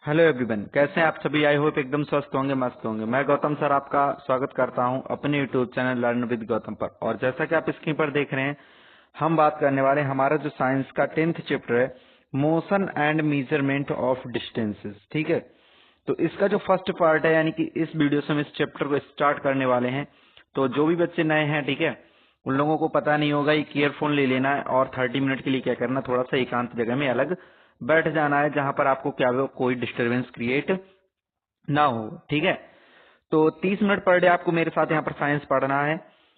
Hello everyone, कैसे हैं आप सभी। आई होप एकदम स्वस्थ होंगे, मस्त होंगे। मैं गौतम सर आपका स्वागत करता हूं अपने YouTube channel learn with Gautam पर। और जैसा कि आप स्क्रीन पर देख रहे हैं, हम बात करने वाले हैं हमारा जो साइंस का 10th चैप्टर है, motion and measurement of distances. ठीक है, तो इसका जो फर्स्ट पार्ट है, यानी कि इस वीडियो से हम इस चैप्टर को स्टार्ट करने वाले हैं। तो जो भी बच्चे नए हैं, ठीक है, उन लोगों को पता नहीं होगा, ये ईयरफोन ले लेना है और 30 मिनट के लिए क्या करना, थोड़ा सा एकांत जगह में अलग बैठ जाना है, जहां पर आपको क्या हो, कोई डिस्टरबेंस क्रिएट ना हो। ठीक है, तो 30 मिनट पर डे आपको मेरे साथ यहाँ पर साइंस पढ़ना है।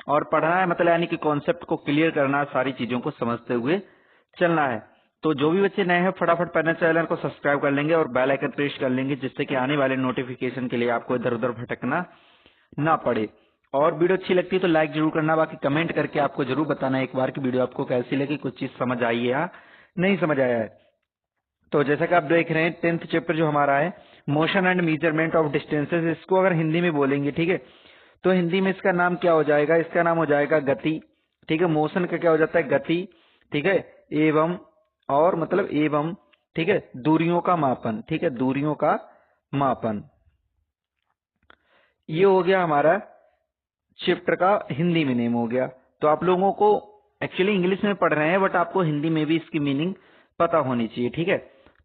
और पढ़ना है मतलब यानी कि कॉन्सेप्ट को क्लियर करना है, सारी चीजों को समझते हुए चलना है। तो जो भी बच्चे नए हैं, फटाफट पहले चैनल को सब्सक्राइब कर लेंगे और बेल आइकन प्रेस कर लेंगे, जिससे कि आने वाले नोटिफिकेशन के लिए आपको इधर उधर भटकना ना पड़े। और वीडियो अच्छी लगती है तो लाइक जरूर करना, बाकी कमेंट करके आपको जरूर बताना एक बार की वीडियो आपको कैसी लगी, कुछ चीज समझ आई है या नहीं समझ आया है। तो जैसा कि आप देख रहे हैं, 10th चैप्टर जो हमारा है, motion and measurement of distances, इसको अगर हिंदी में बोलेंगे, ठीक है, तो हिंदी में इसका नाम क्या हो जाएगा, इसका नाम हो जाएगा गति। ठीक है, मोशन का क्या हो जाता है, गति। ठीक है, एवं, और मतलब एवं, ठीक है, दूरियों का मापन। ठीक है, दूरियों का मापन, ये हो गया हमारा चैप्टर का हिंदी में नेम हो गया। तो आप लोगों को एक्चुअली इंग्लिश में पढ़ रहे हैं, बट आपको हिंदी में भी इसकी मीनिंग पता होनी चाहिए। ठीक है,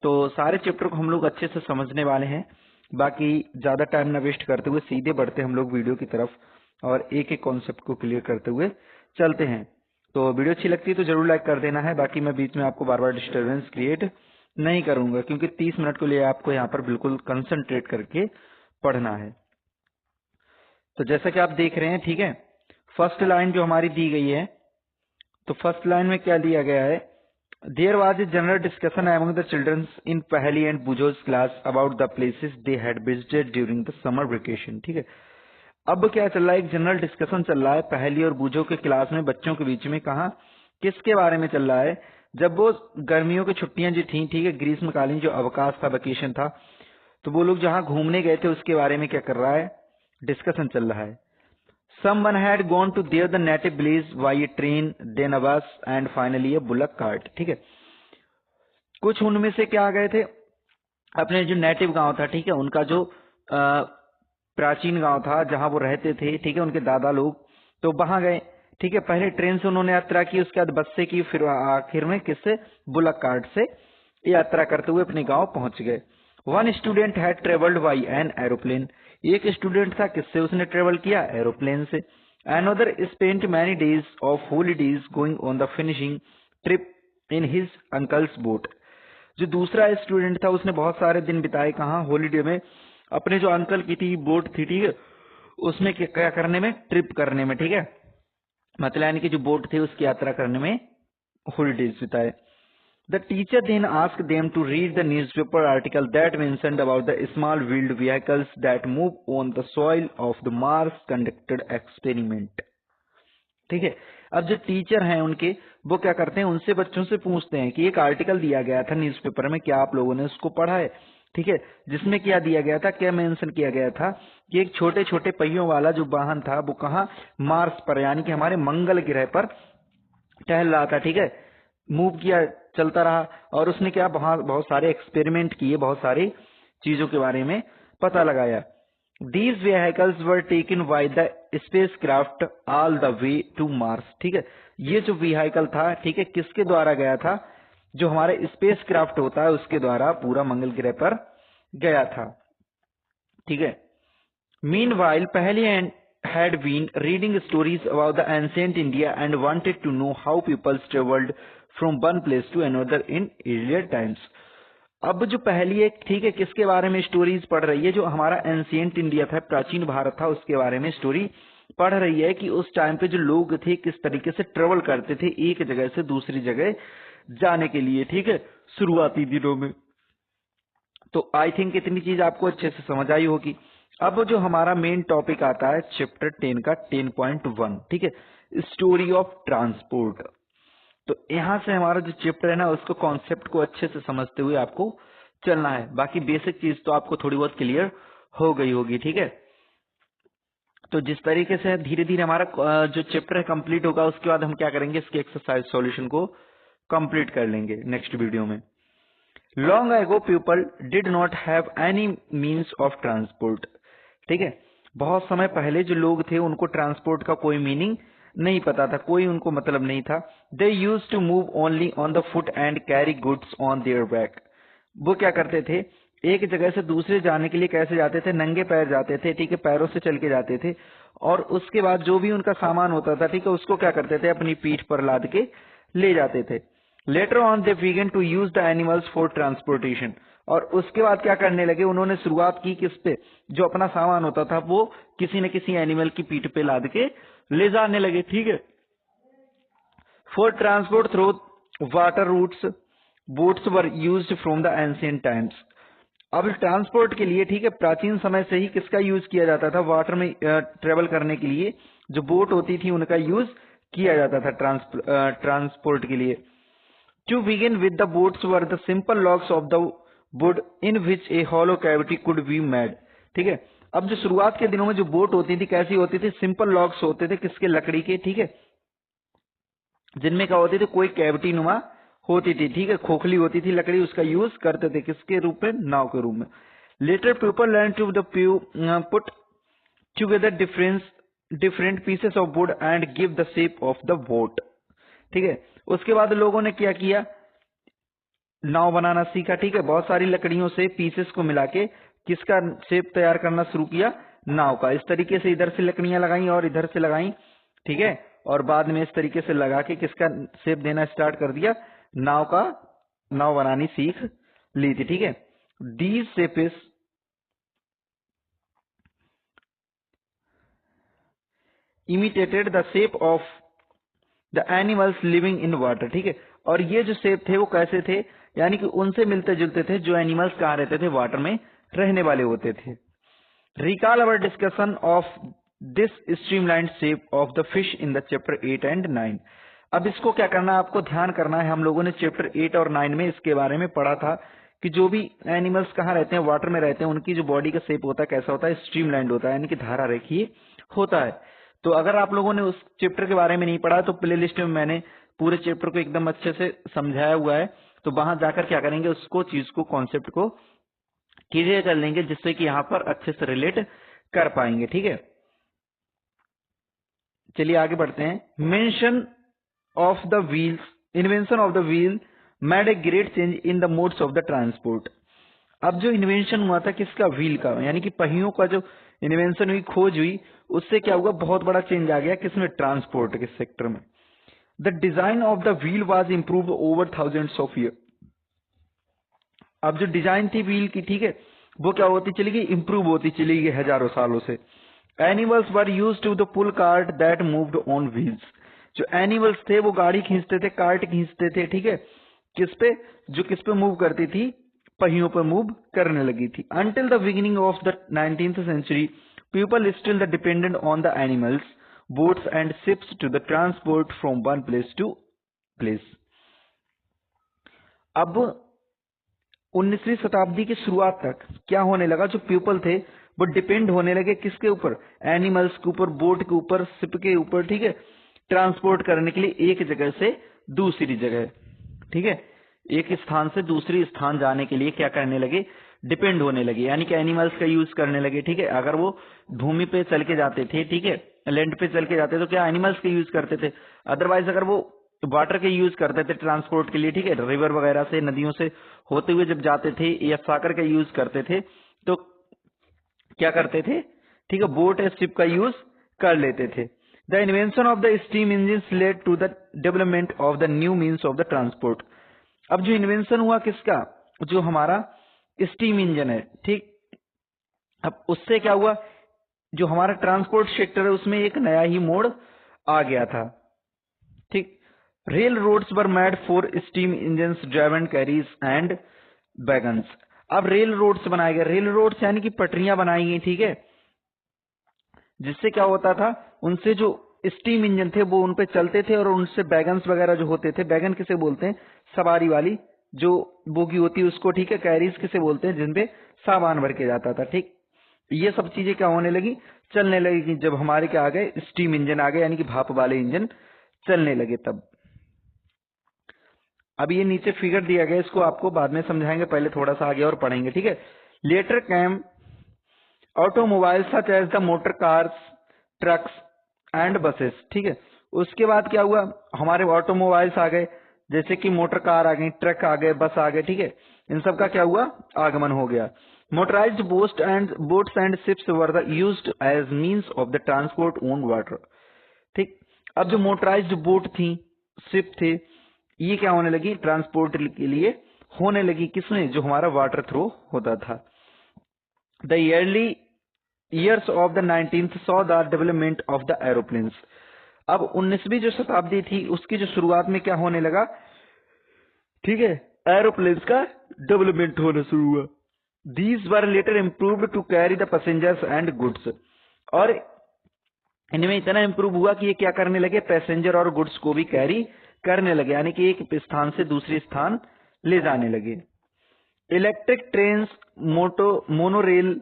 तो सारे चैप्टर को हम लोग अच्छे से समझने वाले हैं। बाकी ज्यादा टाइम ना वेस्ट करते हुए सीधे बढ़ते हम लोग वीडियो की तरफ और एक एक कॉन्सेप्ट को क्लियर करते हुए चलते हैं। तो वीडियो अच्छी लगती है तो जरूर लाइक कर देना है। बाकी मैं बीच में आपको बार बार डिस्टर्बेंस क्रिएट नहीं करूंगा, क्योंकि 30 मिनट के लिए आपको यहाँ पर बिल्कुल कंसंट्रेट करके पढ़ना है। तो जैसा कि आप देख रहे हैं, ठीक है, फर्स्ट लाइन जो हमारी दी गई है, तो फर्स्ट लाइन में क्या दिया गया है, there was a general discussion among the children in Paheli and Boojho's class about the places they had visited during the summer vacation. ठीक है, अब क्या चल रहा है, एक जनरल डिस्कशन चल रहा है पहली और बुजो के क्लास में बच्चों के बीच में। कहा, किसके बारे में चल रहा है, जब वो गर्मियों की छुट्टियां जो थी, ठीक है, ग्रीष्मकालीन जो अवकाश था, वेकेशन था, तो वो लोग जहां घूमने गए थे उसके बारे में क्या कर रहा है, डिस्कशन चल रहा है। Someone had gone to their the native village by a train, then a bus, and finally a bullock cart। ठीक है, कुछ उनमें से क्या गए थे, अपने जो नेटिव गांव था, ठीक है, उनका जो प्राचीन गांव था जहां वो रहते थे, ठीक है, उनके दादा लोग, तो वहां गए। ठीक है, पहले ट्रेन से उन्होंने यात्रा की, उसके बाद बस से की, फिर आखिर में किससे, बुलक कार्ट से यात्रा करते हुए अपने गांव पहुंच गए। One student had travelled by an aeroplane, एक स्टूडेंट था, किससे उसने ट्रेवल किया, एरोप्लेन से। Another spent many days of holidays going on the finishing trip in his uncle's boat, जो दूसरा स्टूडेंट था उसने बहुत सारे दिन बिताए कहाँ, हॉलीडे में, अपने जो अंकल की थी बोट थी, ठीक है, उसमें क्या करने में, ट्रिप करने में। ठीक है, मतलब यानी कि जो बोट थी उसकी यात्रा करने में हॉलीडेज बिताए। The teacher then ask them to read the newspaper article that mentioned about the small wheeled vehicles that move on the soil of the Mars conducted experiment. ठीक है, अब जो टीचर हैं उनके, वो क्या करते हैं, उनसे बच्चों से पूछते हैं कि एक आर्टिकल दिया गया था न्यूज़पेपर में, क्या आप लोगों ने उसको पढ़ा है। ठीक है, जिसमें क्या दिया गया था, क्या मेंशन किया गया था कि एक छोटे छोटे पहियों वाला जो वाहन था वो कहाँ, मार्स पर, यानी कि हमारे मंगल ग्रह पर टहल रहा था। ठीक है, मूव किया, चलता रहा, और उसने क्या, बहुत सारे एक्सपेरिमेंट किए, बहुत सारी चीजों के बारे में पता लगाया। These vehicles were taken by the spacecraft all the way to Mars। ठीक है, ये जो व्हीकल था, ठीक है, किसके द्वारा गया था, जो हमारे स्पेस क्राफ्ट होता है उसके द्वारा पूरा मंगल ग्रह पर गया था। ठीक है, Meanwhile, Paheli had been reading stories about the ancient India and wanted to know how people traveled from one place to another in earlier times। अब जो पहली एक, ठीक है, किसके बारे में स्टोरीज पढ़ रही है, जो हमारा एंशियंट इंडिया था, प्राचीन भारत था, उसके बारे में स्टोरी पढ़ रही है कि उस टाइम पे जो लोग थे किस तरीके से ट्रेवल करते थे एक जगह से दूसरी जगह जाने के लिए। ठीक है, शुरुआती दिनों में। तो आई थिंक इतनी चीज आपको अच्छे से समझ आई होगी। अब जो हमारा मेन टॉपिक आता है चैप्टर 10 का 10.1, ठीक है, स्टोरी ऑफ ट्रांसपोर्ट। तो यहाँ से हमारा जो चैप्टर है ना, उसको कॉन्सेप्ट को अच्छे से समझते हुए आपको चलना है। बाकी बेसिक चीज तो आपको थोड़ी बहुत क्लियर हो गई होगी। ठीक है, तो जिस तरीके से धीरे धीरे हमारा जो चैप्टर है कंप्लीट होगा, उसके बाद हम क्या करेंगे, इसके एक्सरसाइज सॉल्यूशन को कंप्लीट कर लेंगे नेक्स्ट वीडियो में। Long ago people did not have any means of transport. ठीक है, बहुत समय पहले जो लोग थे उनको ट्रांसपोर्ट का कोई मीनिंग नहीं पता था, कोई उनको मतलब नहीं था। They use to move only on the foot and carry goods on their back. वो क्या करते थे, एक जगह से दूसरे जाने के लिए कैसे जाते थे, नंगे पैर जाते थे, ठीक है, पैरों से चल के जाते थे। और उसके बाद जो भी उनका सामान होता था, ठीक है, उसको क्या करते थे, अपनी पीठ पर लाद के ले जाते थे। Later on they began to use the animals for transportation. और उसके बाद क्या करने लगे, उन्होंने शुरुआत की किस पे, जो अपना सामान होता था वो किसी न किसी एनिमल की पीठ पे लाद के ले जाने लगे। ठीक है, for transport through water routes boats were used from the ancient times. अब ट्रांसपोर्ट के लिए, ठीक है, प्राचीन समय से ही किसका यूज किया जाता था, वाटर में ट्रेवल करने के लिए जो बोट होती थी उनका यूज किया जाता था ट्रांसपोर्ट के लिए। To begin with the boats were the simple logs of the wood in which a hollow cavity could be made. ठीक है, अब जो शुरुआत के दिनों में जो बोट होती थी कैसी होती थी, सिंपल लॉग्स होते थे, किसके, लकड़ी के, ठीक है, जिनमें क्या होती थी, कोई कैविटी नुमा होती थी, ठीक है, खोखली होती थी लकड़ी, उसका यूज करते थे किसके रूप में, नाव के रूप में। Later people learn to the put together different pieces of wood and give the shape of the boat. ठीक है, उसके बाद लोगों ने क्या किया, नाव बनाना सीखा। ठीक है, बहुत सारी लकड़ियों से पीसेस को मिला के किसका शेप तैयार करना शुरू किया, नाव का। इस तरीके से इधर से लकड़ियां लगाई और इधर से लगाई, ठीक है, और बाद में इस तरीके से लगा के किसका शेप देना स्टार्ट कर दिया, नाव का, नाव बनानी सीख ली थी। ठीक है, these shapes imitated the shape of the animals living in water. ठीक है, और ये जो शेप थे वो कैसे थे, यानी कि उनसे मिलते जुलते थे जो एनिमल्स कहाँ रहते थे, वाटर में रहने वाले होते थे। Recall our discussion of this streamline shape of the fish in the chapter 8 and 9। अब इसको क्या करना है, आपको ध्यान करना है। हम लोगों ने चैप्टर 8 और 9 में इसके बारे में पढ़ा था कि जो भी एनिमल्स कहाँ रहते हैं, वाटर में रहते हैं, उनकी जो बॉडी का शेप होता है कैसा होता है, स्ट्रीमलाइंड होता है, यानी कि धारा रेखीय होता है। तो अगर आप लोगों ने उस चैप्टर के बारे में नहीं पढ़ा तो प्ले लिस्ट में मैंने पूरे चैप्टर को एकदम अच्छे से समझाया हुआ है, तो वहां जाकर क्या करेंगे, उसको, चीज को, कॉन्सेप्ट को क्लियर कर लेंगे, जिससे कि यहाँ पर अच्छे से रिलेट कर पाएंगे। ठीक है, चलिए आगे बढ़ते हैं। Mention of the wheels, invention of the wheel made a great change in the modes of the transport. अब जो इन्वेंशन हुआ था किसका, व्हील का, यानी कि पहियों का जो इन्वेंशन हुई, खोज हुई, उससे क्या हुआ, बहुत बड़ा चेंज आ गया किसमें, ट्रांसपोर्ट के सेक्टर में। The design of the wheel was improved over thousands of year. अब जो डिजाइन थी व्हील की, ठीक है, वो क्या होती चली गई, इंप्रूव होती चली गई हजारों सालों से। Animals were use to the pull cart that moved on wheels. जो एनिमल्स थे वो गाड़ी खींचते थे, कार्ट खींचते थे, ठीक है, किस पे, जो किस पे मूव करती थी, पहियों पर मूव करने लगी थी। Until the beginning of the 19th century people still the dependent on the animals, boats and ships to the transport from one place to place. अब 19वीं शताब्दी की शुरुआत तक क्या होने लगा, जो पीपल थे वो डिपेंड होने लगे किसके ऊपर, एनिमल्स के ऊपर, बोट के ऊपर, शिप के ऊपर, ठीक है, ट्रांसपोर्ट करने के लिए एक जगह से दूसरी जगह, ठीक है, एक स्थान से दूसरी स्थान जाने के लिए क्या करने लगे, डिपेंड होने लगे, यानी कि एनिमल्स का यूज करने लगे। ठीक है, अगर वो भूमि पे चल के जाते थे, ठीक है, लैंड पे चल के जाते तो क्या एनिमल्स का यूज करते थे, अदरवाइज अगर वो वाटर के यूज करते थे ट्रांसपोर्ट के लिए, ठीक है, रिवर वगैरह से, नदियों से होते हुए जब जाते थे या सागर का यूज करते थे तो क्या करते थे, ठीक है, बोट या शिप का यूज कर लेते थे। The invention of the steam engine led to the development of the new means of the transport. अब जो इन्वेंशन हुआ किसका, जो हमारा स्टीम इंजन है, ठीक, अब उससे क्या हुआ, जो हमारा ट्रांसपोर्ट सेक्टर है उसमें एक नया ही मोड़ आ गया था। ठीक, railroads were made for steam engine driven carriage and wagons. अब रेल रोड्स बनाए गए, रेल रोड्स यानी कि पटरियां बनाई गई, ठीक है, जिससे क्या होता था, उनसे जो स्टीम इंजन थे वो उन पे चलते थे और उनसे बैगन्स वगैरह जो होते थे, बैगन किसे बोलते हैं, सवारी वाली जो बोगी होती है उसको, ठीक है, कैरीज किसे बोलते हैं, जिनपे सामान भर के जाता था। ठीक, ये सब चीजें क्या होने लगी, चलने लगी जब हमारे क्या आ गए, स्टीम इंजन आ गए, यानी कि भाप वाले इंजन चलने लगे तब। अब ये नीचे फिगर दिया गया, इसको आपको बाद में समझाएंगे, पहले थोड़ा सा आगे और पढ़ेंगे, ठीक है। Later came automobiles such as the motor cars, trucks and buses, ठीक है। उसके बाद क्या हुआ, हमारे ऑटोमोबाइल्स आ गए, जैसे कि मोटर कार आ गई, ट्रक आ गए, बस आ गए, ठीक है। इन सब का क्या हुआ, आगमन हो गया। Motorised boats and ships were the used as means of the transport on water, ठीक। अब जो मोटराइज्ड बोट थी, शिप थे, ये क्या होने लगी, ट्रांसपोर्ट के लिए होने लगी, किसमें, जो हमारा वाटर थ्रू होता था। The yearly years of the 19th saw the development of the aeroplanes। अब 19वीं जो शताब्दी थी उसकी जो शुरुआत में क्या होने लगा, ठीक है, एरोप्लेन्स का डेवलपमेंट होना शुरू हुआ। These were later improved to carry the passengers and goods। और इनमें इतना इंप्रूव हुआ कि ये क्या करने लगे, पैसेंजर और गुड्स को भी कैरी करने लगे, यानी कि एक स्थान से दूसरे स्थान ले जाने लगे। Electric train, monorail,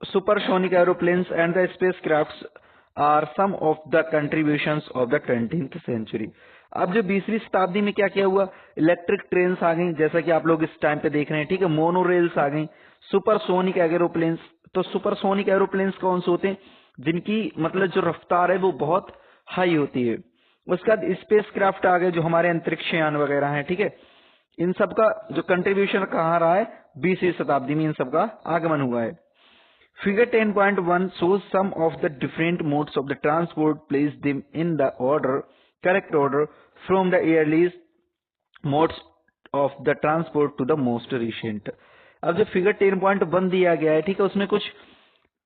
supersonic aeroplanes and the spacecrafts are some of the contributions of the 20th century। अब जो 20वीं शताब्दी में क्या क्या हुआ, इलेक्ट्रिक ट्रेन्स आ गई, जैसा कि आप लोग इस टाइम पे देख रहे हैं, ठीक है। मोनोरेल्स आ गई, सुपरसोनिक एरोप्लेन्स। तो सुपरसोनिक एरोप्लेन्स कौन से होते हैं, जिनकी मतलब जो रफ्तार है वो बहुत हाई होती है। उसके बाद स्पेस क्राफ्ट आ गए, जो हमारे अंतरिक्ष यान वगैरह हैं, ठीक है। इन सब का जो कंट्रीब्यूशन कहाँ रहा है, 20वीं शताब्दी में इन सब का आगमन हुआ है। Figure 10.1 shows some of the different modes of the transport, place them in the correct order from the earliest modes of the transport to the most recent। अब जो फिगर 10.1 दिया गया है, ठीक है, उसमें कुछ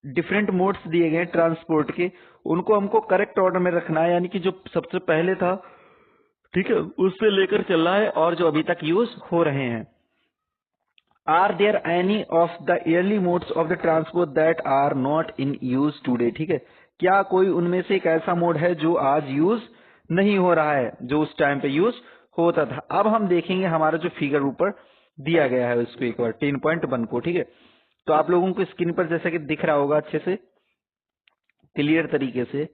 डिफरेंट मोड्स दिए गए ट्रांसपोर्ट के, उनको हमको करेक्ट ऑर्डर में रखना है, यानी कि जो सबसे पहले था, ठीक है, उससे लेकर चल रहा है और जो अभी तक यूज हो रहे हैं। Are there any of the early modes of the transport that are not in use today? ठीक है, क्या कोई उनमें से एक ऐसा मोड है जो आज यूज नहीं हो रहा है, जो उस टाइम पे यूज होता था। अब हम देखेंगे हमारा जो फिगर ऊपर दिया गया है उसको एक बार 10.1 को, ठीक है। तो आप लोगों को स्क्रीन पर जैसा कि दिख रहा होगा अच्छे से, क्लियर तरीके से,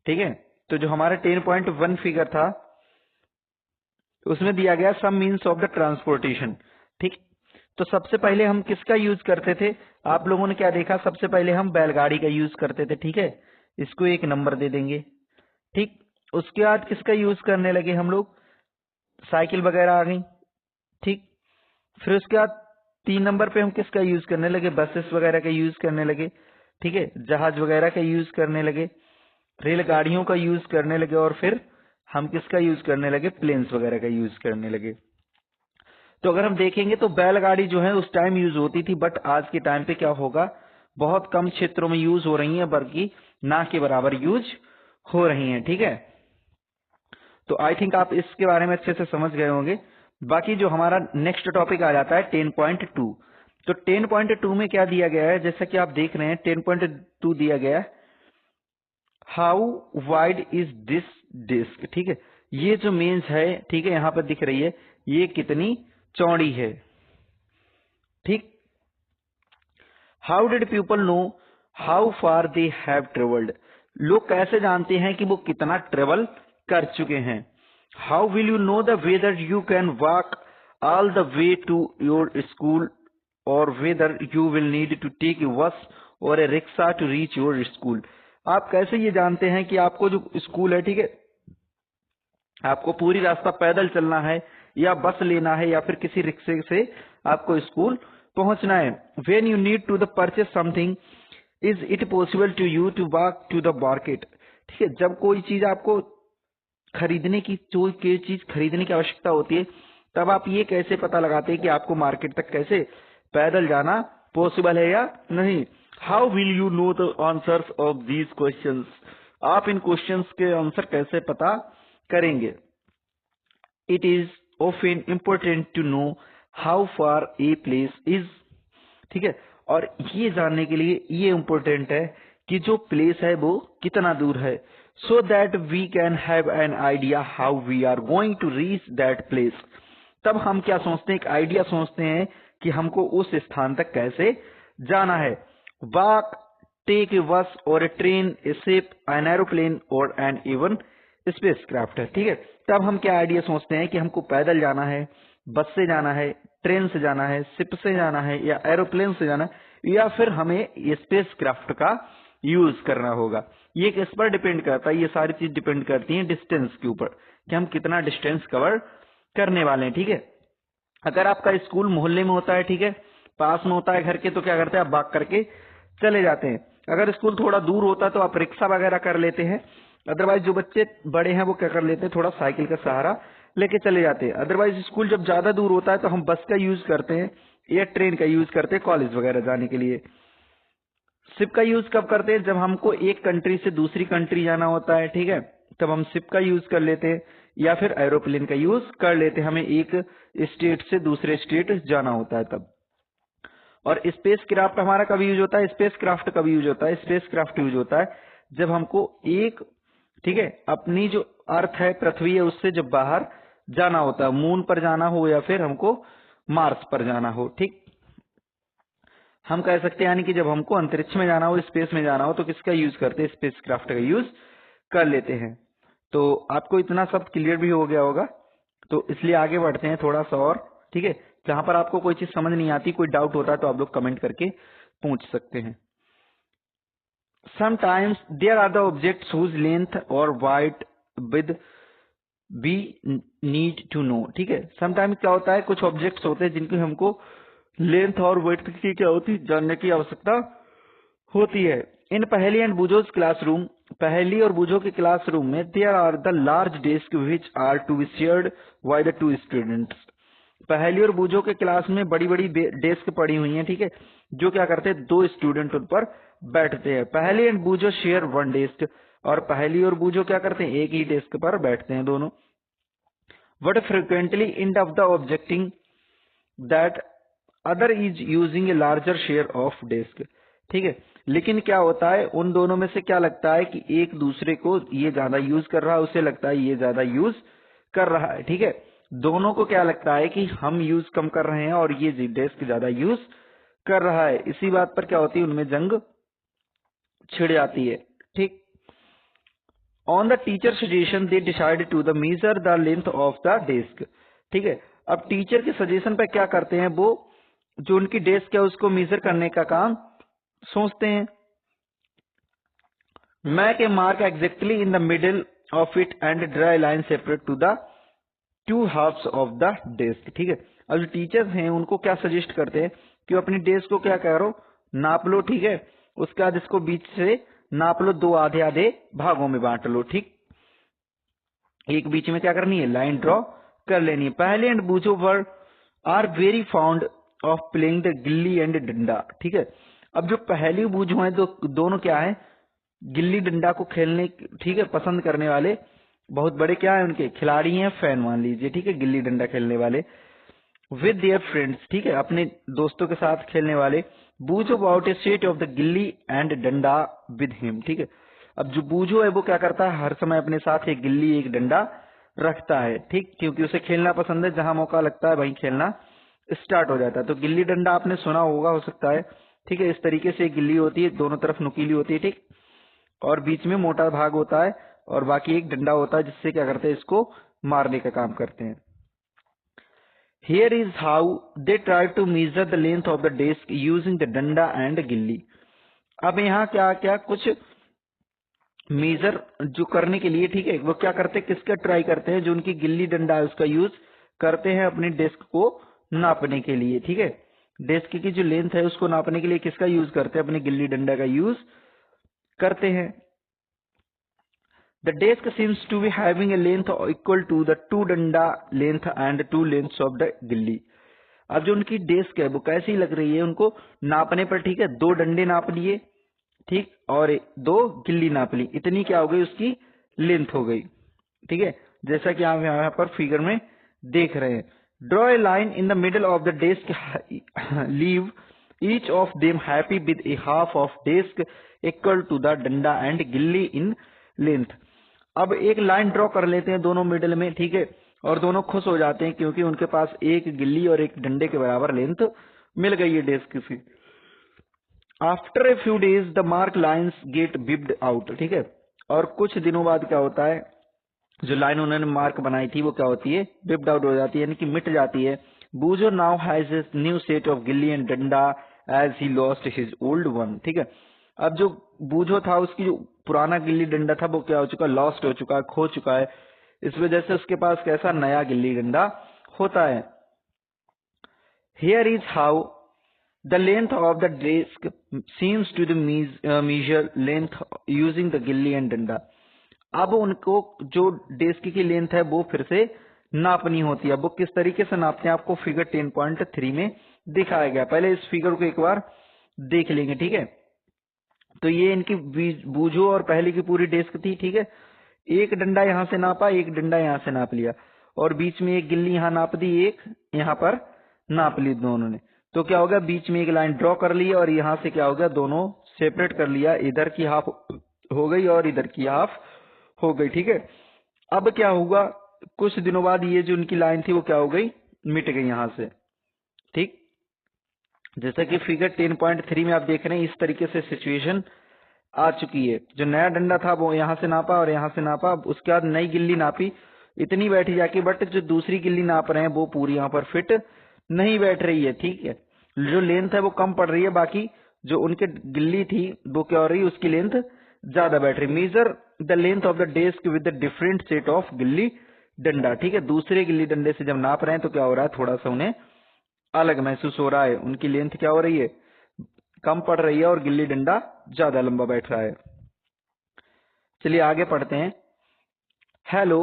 ठीक है। तो जो हमारा 10.1 फिगर था उसमें दिया गया सम मीन्स ऑफ द ट्रांसपोर्टेशन, ठीक। तो सबसे पहले हम किसका यूज करते थे, आप लोगों ने क्या देखा, सबसे पहले हम बैलगाड़ी का यूज करते थे, ठीक है। इसको एक नंबर दे देंगे, ठीक। उसके बाद किसका यूज करने लगे हम लोग, साइकिल वगैरह आ गई, ठीक। फिर उसके बाद 3 नंबर पे हम किसका यूज करने लगे, बसेस वगैरह का यूज करने लगे, ठीक है, जहाज वगैरह का यूज करने लगे, रेलगाड़ियों का यूज करने लगे, और फिर हम किसका यूज करने लगे, प्लेन्स वगैरह का यूज करने लगे। तो अगर हम देखेंगे तो बैलगाड़ी जो है उस टाइम यूज होती थी, बट आज के टाइम पे क्या होगा, बहुत कम क्षेत्रों में यूज हो रही है, बल्कि ना के बराबर यूज हो रही हैं, ठीक है। तो आई थिंक आप इसके बारे में अच्छे से समझ गए होंगे। बाकी जो हमारा नेक्स्ट टॉपिक आ जाता है 10.2। तो 10.2 में क्या दिया गया है, जैसा कि आप देख रहे हैं 10.2 दिया गया है, how wide is this disc, ठीक है। ये जो मेंस है, ठीक है, यहाँ पर दिख रही है, ये कितनी चौड़ी है, ठीक। How did people know how far they have travelled, लोग कैसे जानते हैं कि वो कितना ट्रेवल कर चुके हैं। How will you know the whether you can walk all the way to your school, or whether you will need to take a bus or a rickshaw to reach your school. आप कैसे ये जानते हैं कि आपको जो school है, ठीक है, आपको पूरी रास्ता पैदल चलना है या बस लेना है या फिर किसी रिक्शे से आपको स्कूल पहुंचना है। When you need to the purchase something, is it possible to you to walk to the market, ठीक है। जब कोई चीज आपको खरीदने की चीज खरीदने की आवश्यकता होती है, तब आप ये कैसे पता लगाते हैं कि आपको मार्केट तक कैसे पैदल जाना पॉसिबल है या नहीं। How will you know the answers of these questions, आप इन क्वेश्चंस के आंसर कैसे पता करेंगे। It is often important to know how far a place is, ठीक है। और ये जानने के लिए ये इम्पोर्टेंट है कि जो प्लेस है वो कितना दूर है, so that we can have an idea how we are going to reach that place. तब हम क्या सोचते हैं, एक आइडिया सोचते हैं कि हमको उस स्थान तक कैसे जाना है। Walk, take a bus or a train, a ship, an aeroplane or an even spacecraft है, ठीक है। तब हम क्या आइडिया सोचते हैं कि हमको पैदल जाना है, बस से जाना है, ट्रेन से जाना है, शिप से जाना है या एरोप्लेन से जाना है, या फिर हमें स्पेसक्राफ्ट का यूज करना होगा। ये किस पर डिपेंड करता है? ये सारी चीज डिपेंड करती है डिस्टेंस के ऊपर कि हम कितना डिस्टेंस कवर करने वाले हैं, ठीक है। अगर आपका स्कूल मोहल्ले में होता है, ठीक है, पास में होता है घर के, तो क्या करते हैं आप भाग करके चले जाते हैं। अगर स्कूल थोड़ा दूर होता है तो आप रिक्शा वगैरह कर लेते हैं। अदरवाइज जो बच्चे बड़े हैं वो क्या कर लेते हैं, थोड़ा साइकिल का सहारा लेके चले जाते हैं। अदरवाइज स्कूल जब ज्यादा दूर होता है तो हम बस का यूज करते हैं या ट्रेन का यूज करते हैं कॉलेज वगैरह जाने के लिए। शिप का यूज कब करते हैं? जब हमको एक कंट्री से दूसरी कंट्री जाना होता है, ठीक है, तब हम शिप का यूज कर लेते हैं या फिर एरोप्लेन का यूज कर लेते हैं, हमें एक स्टेट से दूसरे स्टेट जाना होता है तब। और स्पेस क्राफ्ट हमारा कब यूज होता है? स्पेस क्राफ्ट कब यूज होता है? स्पेस क्राफ्ट यूज होता है जब हमको एक, ठीक है, अपनी जो अर्थ है, पृथ्वी है, उससे जब बाहर जाना होता है, मून पर जाना हो या फिर हमको मार्स पर जाना हो, ठीक। हम कह सकते हैं यानी कि जब हमको अंतरिक्ष में जाना हो, स्पेस में जाना हो, तो किसका यूज करते हैं? स्पेस क्राफ्ट का यूज कर लेते हैं। तो आपको इतना सब क्लियर भी हो गया होगा, तो इसलिए आगे बढ़ते हैं थोड़ा सा और, ठीक है। जहां पर आपको कोई चीज समझ नहीं आती, कोई डाउट होता है, तो आप लोग कमेंट करके पूछ सकते हैं। Sometimes there are the objects whose length or wide with we need to know, ठीक है। समटाइम क्या होता है, कुछ ऑब्जेक्ट्स होते हैं जिनकी हमको लेंथ और विड्थ की क्या होती है, जानने की आवश्यकता होती है। इन पहेली एंड बूझोज क्लासरूम, पहेली और बूझो के क्लासरूम में there are the large desk which are to be shared by the two students. पहेली और बूझो के क्लास में बड़ी बड़ी डेस्क पड़ी हुई हैं, ठीक है, जो क्या करते हैं, दो स्टूडेंट उन पर बैठते हैं। पहेली एंड बूझो शेयर वन डेस्क, और पहेली और बूझो क्या करते हैं, एक ही डेस्क पर बैठते हैं दोनों। What frequently end up the objecting that other is using a larger share of desk, ठीक है। लेकिन क्या होता है, उन दोनों में से क्या लगता है कि एक दूसरे को ये ज्यादा यूज कर रहा है, उसे लगता है ये ज्यादा यूज कर रहा है, ठीक है। दोनों को क्या लगता है कि हम यूज कम कर रहे हैं और ये डेस्क ज्यादा यूज कर रहा है। इसी बात पर क्या होती है, उनमें जंग छिड़ जाती है, ठीक। On the teacher suggestion they decide to the measure the length of the desk, ठीक है। अब टीचर के सजेशन पे क्या करते हैं, वो जो उनकी डेस्क है उसको मेजर करने का काम सोचते हैं। Make a mark exactly in the middle of it and dry line separate to the two halves of the desk, ठीक है। अब जो टीचर्स हैं उनको क्या सजेस्ट करते हैं कि अपनी डेस्क को क्या करो, नाप लो, ठीक है। उसके बाद इसको बीच से नाप लो, दो आधे आधे भागों में बांट लो, ठीक। एक बीच में क्या करनी है, लाइन ड्रॉ कर लेनी है। Paheli and Boojho were are very fond of playing the gilli and danda, ठीक है। अब जो पहली बूझो है, दोनों क्या है, गिल्ली डंडा को खेलने, ठीक है, पसंद करने वाले बहुत बड़े क्या है, उनके खिलाड़ी हैं, फैन मान लीजिए, ठीक है, गिल्ली डंडा खेलने वाले विद देयर फ्रेंड्स, ठीक है, अपने दोस्तों के साथ खेलने वाले। Boojho about a set of the gilli and danda with him, ठीक है। अब जो बूझो है वो क्या करता है, हर समय अपने साथ एक गिल्ली एक डंडा रखता है, ठीक, क्योंकि उसे खेलना पसंद है, जहां मौका लगता है वहीं खेलना स्टार्ट हो जाता है। तो गिल्ली डंडा आपने सुना होगा, हो सकता है, ठीक है। इस तरीके से एक गिल्ली होती है, दोनों तरफ नुकीली होती है, ठीक, और बीच में मोटा भाग होता है और बाकी एक डंडा होता है जिससे क्या करते हैं, इसको मारने का काम करते हैं। Here is how they try to measure the length of the desk using the डंडा and गिल्ली। अब यहाँ क्या क्या कुछ मेजर जो करने के लिए, ठीक है, वो क्या करते हैं, किसका ट्राई करते हैं, जो उनकी गिल्ली डंडा है उसका यूज करते हैं अपनी डेस्क को नापने के लिए, ठीक है। डेस्क की जो लेंथ है उसको नापने के लिए किसका यूज करते हैं, अपने गिल्ली डंडा का यूज करते हैं। The desk seems to be having a length equal to the two डंडा length and two lengths of the गिल्ली। अब जो उनकी डेस्क है वो कैसी लग रही है, उनको नापने पर, ठीक है, दो डंडे नाप लिए, ठीक, और दो गिल्ली नाप ली, इतनी क्या हो गई, उसकी लेंथ हो गई, ठीक है, जैसा कि आप यहाँ पर फिगर में देख रहे हैं। Draw a line in the middle of the desk, leave each of them happy with a half of desk equal to the danda and gilli in length. अब एक लाइन ड्रॉ कर लेते हैं दोनों मिडिल में, ठीक है, और दोनों खुश हो जाते हैं क्योंकि उनके पास एक गिल्ली और एक डंडे के बराबर लेंथ मिल गई है डेस्क की। After a few days the mark lines get wiped out, ठीक है, और कुछ दिनों बाद क्या होता है, जो लाइन उन्होंने मार्क बनाई थी वो क्या होती है, विप्ड आउट हो जाती है, यानी कि मिट जाती है। Boojho now has a new set of gilli and danda as he lost his old one. ठीक है, अब जो बूझो था उसकी जो पुराना गिल्ली डंडा था वो क्या हो चुका, लॉस्ट हो चुका है, खो चुका है। इस वजह से उसके पास कैसा नया गिल्ली डंडा होता है। Here is how the length of the disc seems to the measure length using the gilli and danda. अब उनको जो डिस्क की लेंथ है वो फिर से नापनी होती है। अब वो किस तरीके से नापते हैं आपको फिगर 10.3 में दिखाया गया। पहले इस फिगर को एक बार देख लेंगे। ठीक है, तो ये इनकी बूझो और पहले की पूरी डिस्क थी। ठीक है, एक डंडा यहां से नापा, एक डंडा यहां से नाप लिया, और बीच में एक गिल्ली यहां नाप दी, एक यहां पर नाप ली दोनों ने। तो क्या हो गया, बीच में एक लाइन ड्रॉ कर ली और यहां से क्या हो गया, दोनों सेपरेट कर लिया, इधर की हाफ हो गई और इधर की हाफ हो गई। ठीक है, अब क्या होगा, कुछ दिनों बाद ये जो उनकी लाइन थी वो क्या हो गई, मिट गई यहां से। ठीक, जैसा कि फिगर 10.3 में आप देख रहे हैं, इस तरीके से सिचुएशन आ चुकी है। जो नया डंडा था वो यहां से नापा और यहां से नापा, उसके बाद नई गिल्ली नापी, इतनी बैठी जाके, बट जो दूसरी गिल्ली नाप रहे हैं वो पूरी यहाँ पर फिट नहीं बैठ रही है। ठीक है, जो लेंथ है वो कम पड़ रही है, बाकी जो उनके गिल्ली थी वो क्या हो रही है, उसकी लेंथ ज्यादा बैठ रही। Major the length of the desk with the different set of gilli डंडा। ठीक है, दूसरे गिल्ली डंडे से जब नाप रहे हैं तो क्या हो रहा है, थोड़ा सा उन्हें अलग महसूस हो रहा है। उनकी लेंथ क्या हो रही है, कम पड़ रही है और गिल्ली डंडा ज्यादा लंबा बैठ रहा है। चलिए आगे पढ़ते हैं। Hello,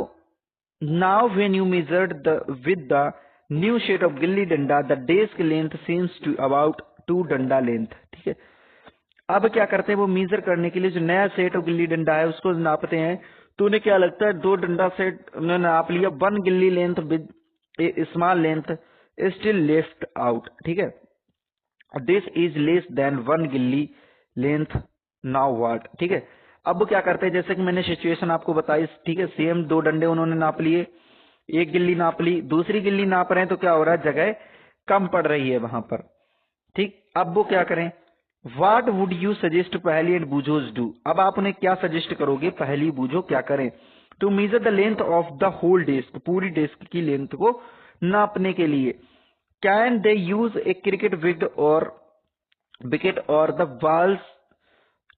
now when you measured the with the new shade of gilli danda the desk length seems to about 2 danda length. ठीक है, अब क्या करते हैं, वो मेजर करने के लिए जो नया सेट ऑफ गिल्ली डंडा है उसको नापते हैं। तो उन्हें क्या लगता है, 2 डंडा सेट उन्होंने नाप लिया, 1 गिल्ली length with A small length still left out. ठीक है, दिस इज लेस देन 1 गिल्ली लेंथ, नाउ व्हाट। ठीक है, अब वो क्या करते हैं, जैसे कि मैंने सिचुएशन आपको बताई। ठीक है, सेम 2 डंडे उन्होंने नाप लिए, एक गिल्ली नाप ली, दूसरी गिल्ली नाप रहे हैं तो क्या हो रहा है, जगह कम पड़ रही है वहां पर। ठीक, अब वो क्या करें, व्हाट वुड यू सजेस्ट पहली एंड बूझोज डू। अब आप उन्हें क्या सजेस्ट करोगे, पहली बूझो क्या करें, to measure the length of the whole desk, पूरी डेस्क की लेंथ को नापने के लिए। Can they use a cricket wicket or the balls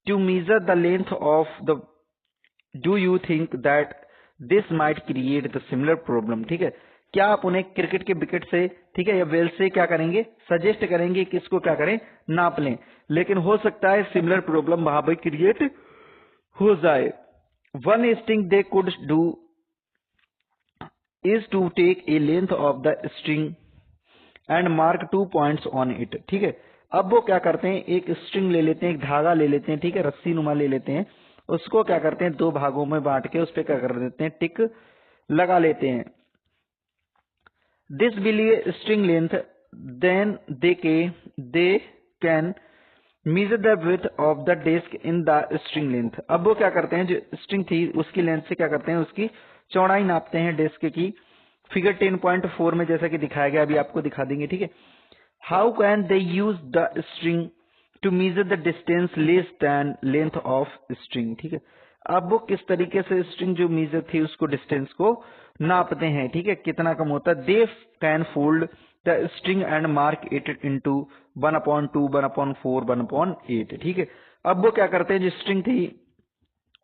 to measure the length of the, do you think that this might create the similar problem. ठीक है, क्या आप उन्हें क्रिकेट के विकेट से, ठीक है, या बेल से क्या करेंगे, सजेस्ट करेंगे कि इसको क्या करें, नाप लें, लेकिन हो सकता है सिमिलर प्रॉब्लम वहां पर क्रिएट हो जाए। One sting they could do is to take a length of the string and mark 2 points on it. ठीक है, अब वो क्या करते हैं, एक स्ट्रिंग ले लेते हैं, एक धागा ले लेते हैं, ठीक है, रस्सी नुमा ले लेते हैं, उसको क्या करते हैं, 2 भागों में बांट के उस पर क्या कर देते हैं, टिक लगा लेते हैं। This will be string length, then they can measure the width of the disc in the string length. अब वो क्या करते हैं, जो स्ट्रिंग थी उसकी लेंथ से क्या करते हैं, उसकी चौड़ाई नापते हैं डिस्क की। फिगर 10.4 में जैसा कि दिखाया गया, अभी आपको दिखा देंगे। ठीक है, how can they use the string to measure the distance less than length of string. ठीक है, अब वो किस तरीके से स्ट्रिंग जो मेजर थी उसको डिस्टेंस को नापते हैं। ठीक है, कितना कम होता है, they can fold the string and mark it into 1/2, 1/4, 1/8। ठीक है, अब वो क्या करते हैं, जो स्ट्रिंग थी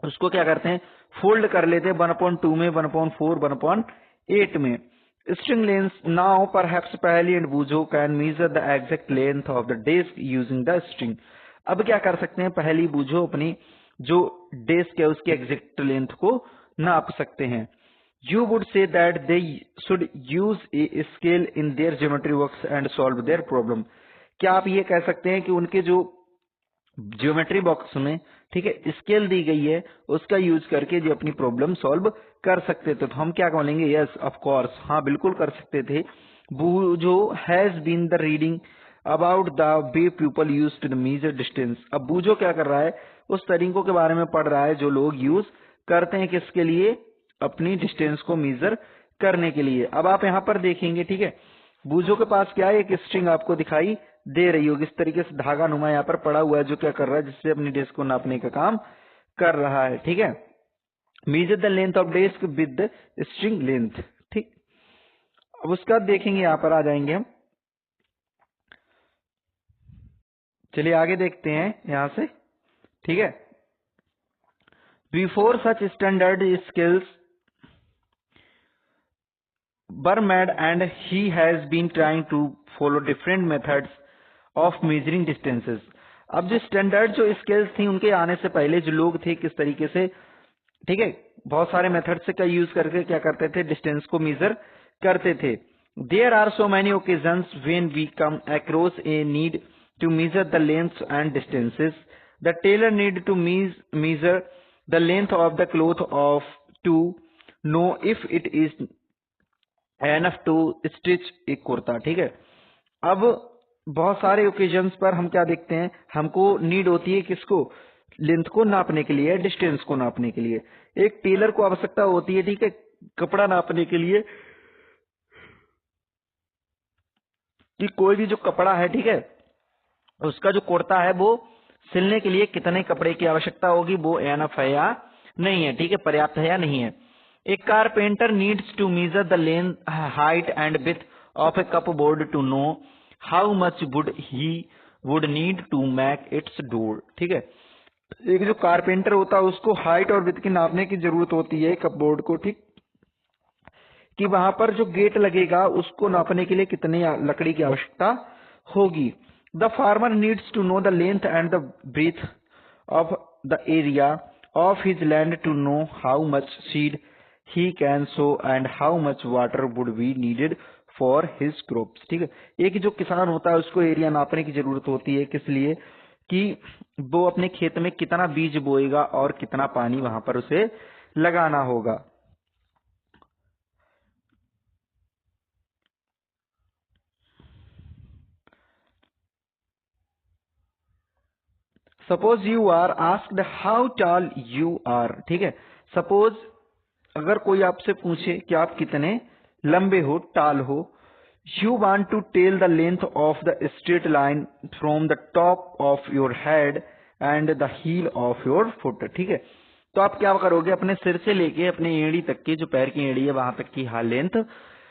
उसको क्या करते हैं, फोल्ड कर लेते हैं 1/2 में, 1/4, 1/8 में। String length now perhaps Paheli and Boojho can measure the exact length of the desk using the string. अब क्या कर सकते हैं, पहली बूझो अपनी जो डिस्क है उसकी एग्जैक्ट लेंथ को नाप सकते हैं। You would say that they should use a scale in their geometry works and solve their problem. क्या आप ये कह सकते हैं कि उनके जो ज्योमेट्री बॉक्स में, ठीक है, स्केल दी गई है उसका यूज करके जो अपनी प्रॉब्लम सॉल्व कर सकते थे। तो हम क्या बोलेंगे, यस ऑफ कोर्स, हाँ बिल्कुल कर सकते थे। Boojho has been the reading about the way people use to the measure distance. अब बूझो क्या कर रहा है, उस तरीकों के बारे में पढ़ रहा है जो लोग यूज करते हैं किसके लिए, अपनी डिस्टेंस को मेजर करने के लिए। अब आप यहाँ पर देखेंगे, ठीक है, बूझो के पास क्या है, एक स्ट्रिंग आपको दिखाई दे रही होगी, इस तरीके से धागा नुमा यहाँ पर पड़ा हुआ है जो क्या कर रहा है, जिससे अपनी डिस्क को नापने का काम कर रहा है। ठीक है, major the length of desk with the string length. ठीक, अब उसका देखेंगे, यहाँ पर आ जाएंगे हम। चलिए आगे देखते हैं यहाँ से। ठीक है, before such standard skills were made and he has been trying to follow different methods of measuring distances। अब जो स्टैंडर्ड जो स्केल्स थी उनके आने से पहले जो लोग थे किस तरीके से, ठीक है, बहुत सारे मेथड से का यूज करके क्या करते थे, डिस्टेंस को मेजर करते थे। There are so many occasions when we come across a need to measure the length and distances. The tailor need to measure the length of the cloth of to know if it is enough to stitch एक कुर्ता। ठीक है, अब बहुत सारे occasions पर हम क्या देखते हैं, हमको नीड होती है किसको, लेंथ को नापने के लिए, डिस्टेंस को नापने के लिए। एक टेलर को आवश्यकता होती है, ठीक है, कपड़ा नापने के लिए कि कोई भी जो कपड़ा है, ठीक है, उसका जो कुर्ता है वो सिलने के लिए कितने कपड़े की आवश्यकता होगी, वो एनफ है या नहीं है, ठीक है, पर्याप्त है या नहीं है। A carpenter needs to measure the length, height and width of a cupboard to know how much wood he would need to make its door। ठीक है, एक जो कारपेंटर होता है उसको हाइट और विड्थ की नापने की जरूरत होती है कपबोर्ड को, ठीक, कि वहां पर जो गेट लगेगा उसको नापने के लिए कितनी लकड़ी की आवश्यकता होगी। The farmer needs to know the length and the breadth of the area of his land to know how much seed he can sow and how much water would be needed for his crops। ठीक है, एक जो किसान होता है उसको area नापने की जरूरत होती है, किस लिए, कि वो अपने खेत में कितना बीज बोएगा और कितना पानी वहां पर उसे लगाना होगा। Suppose you are asked how tall you are. ठीक है, सपोज अगर कोई आपसे पूछे कि आप कितने लंबे हो, टाल हो, you want to tell the length of the straight line from the top of your head and the heel of your foot. ठीक है, तो आप क्या करोगे, अपने सिर से लेके अपने एड़ी तक की, जो पैर की एड़ी है वहां तक की लेंथ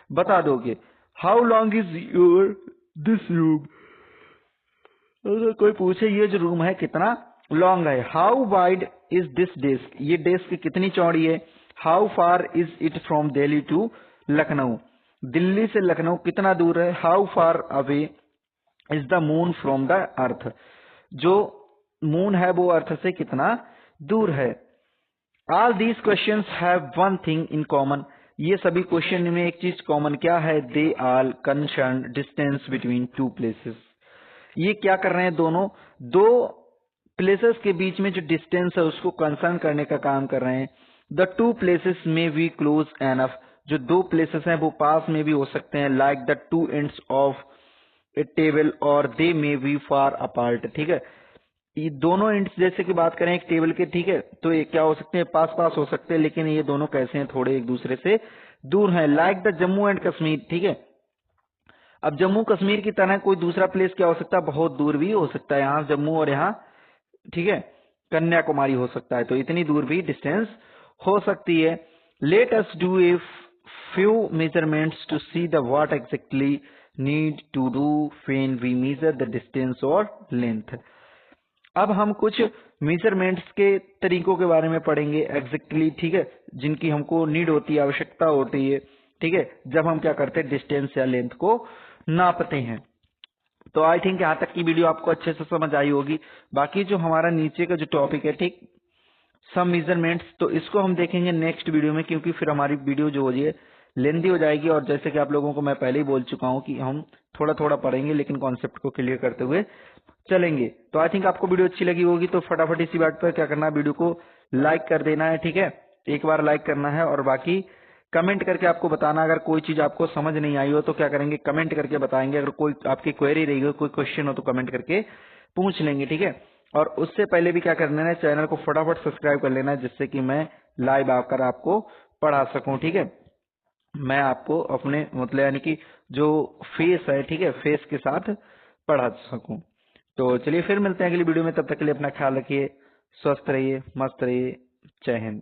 बता दोगे। How long is your this room, अगर कोई पूछे ये जो रूम है कितना लॉन्ग है। How wide is this desk, ये डेस्क कितनी चौड़ी है। How far is it from Delhi to Lucknow, Delhi से लखनऊ कितना दूर है। How far away is the moon from the earth, जो मून है वो अर्थ से कितना दूर है। All these questions have one thing in common, ये सभी क्वेश्चन में एक चीज कॉमन क्या है, they all concern distance between two places. ये क्या कर रहे हैं, दोनों दो प्लेसेस के बीच में जो डिस्टेंस है उसको कंसर्न करने का काम कर रहे हैं। द टू प्लेसेस में बी क्लोज एनफ, जो दो प्लेसेस हैं वो पास में भी हो सकते हैं, like the two ends of A table और दे मे बी फार अपार्ट। ठीक है, ये दोनों एंड्स जैसे कि बात करें एक टेबल के, ठीक है, तो ये क्या हो सकते हैं, पास पास हो सकते हैं, लेकिन ये दोनों कैसे हैं, थोड़े एक दूसरे से दूर हैं। Like the Jammu and Kashmir. ठीक है, अब जम्मू कश्मीर की तरह कोई दूसरा प्लेस क्या हो सकता है, बहुत दूर भी हो सकता है, यहाँ जम्मू और यहाँ, ठीक है, कन्याकुमारी हो सकता है, तो इतनी दूर भी डिस्टेंस हो सकती है। Let us do a few measurements to see the what exactly need to do when we measure the distance और लेंथ। अब हम कुछ मेजरमेंट्स के तरीकों के बारे में पढ़ेंगे एग्जैक्टली, ठीक है, जिनकी हमको नीड होती है, आवश्यकता होती है, ठीक है, जब हम क्या करते हैं, डिस्टेंस या लेंथ को नापते हैं। तो आई थिंक यहाँ तक की वीडियो आपको अच्छे से समझ आई होगी। बाकी जो हमारा नीचे का जो टॉपिक है, ठीक, सम मेजरमेंट्स, तो इसको हम देखेंगे नेक्स्ट वीडियो में, क्योंकि फिर हमारी वीडियो जो हो जाए लेंथी हो जाएगी, और जैसे कि आप लोगों को मैं पहले ही बोल चुका हूँ कि हम थोड़ा थोड़ा पढ़ेंगे लेकिन कॉन्सेप्ट को क्लियर करते हुए चलेंगे। तो आई थिंक आपको वीडियो अच्छी लगी होगी, तो फटाफट इसी बात पर क्या करना है, वीडियो को लाइक कर देना है, ठीक है, एक बार लाइक करना है, और बाकी कमेंट करके आपको बताना, अगर कोई चीज आपको समझ नहीं आई हो तो क्या करेंगे, कमेंट करके बताएंगे। अगर कोई आपकी क्वेरी रही हो, कोई क्वेश्चन हो, तो कमेंट करके पूछ लेंगे, ठीक है। और उससे पहले भी क्या करना है, चैनल को फटाफट सब्सक्राइब कर लेना है, जिससे कि मैं लाइव आकर आपको पढ़ा सकूं, ठीक है, मैं आपको अपने मतलब यानी कि जो फेस है, ठीक है, फेस के साथ पढ़ा सकूं। तो चलिए फिर मिलते हैं अगली वीडियो में, तब तक के लिए अपना ख्याल रखिए, स्वस्थ रहिए, मस्त रहिए, जय हिंद।